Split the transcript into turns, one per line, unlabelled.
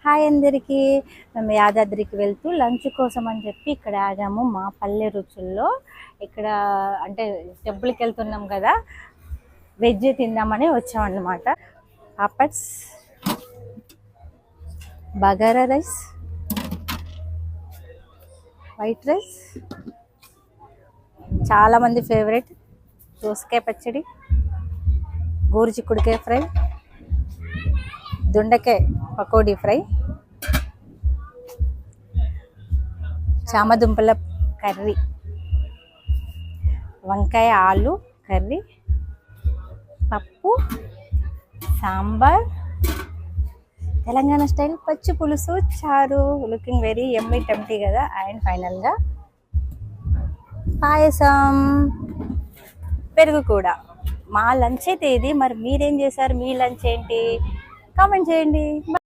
Hi అందరికీ. మేము యాదాద్రికి వెళ్తూ లంచ్ కోసం అని చెప్పి ఇక్కడ ఆగాము మా పల్లె రుచుల్లో. ఇక్కడ అంటే టెంపుల్కి వెళ్తున్నాం కదా, వెజ్ తిందామని వచ్చామన్నమాట. Papads, bagara rice, white rice, చాలామంది ఫేవరెట్ దోసకాయ పచ్చడి, గోరుచిక్కుడుకాయ ఫ్రై, దొండకాయ పకోడీ ఫ్రై, చామదుంపల కర్రీ, వంకాయ ఆలు కర్రీ, పప్పు, సాంబార్, తెలంగాణ స్టైల్ పచ్చి పులుసు, చారు. లుకింగ్ వెరీ యమ్మీ టెంప్టీ కదా. అండ్ ఫైనల్గా పాయసం, పెరుగు కూడా. మా లంచ్ అయితే ఇది. మరి మీరేం చేశారు? మీ లంచ్ ఏంటి? కామెంట్ చేయండి.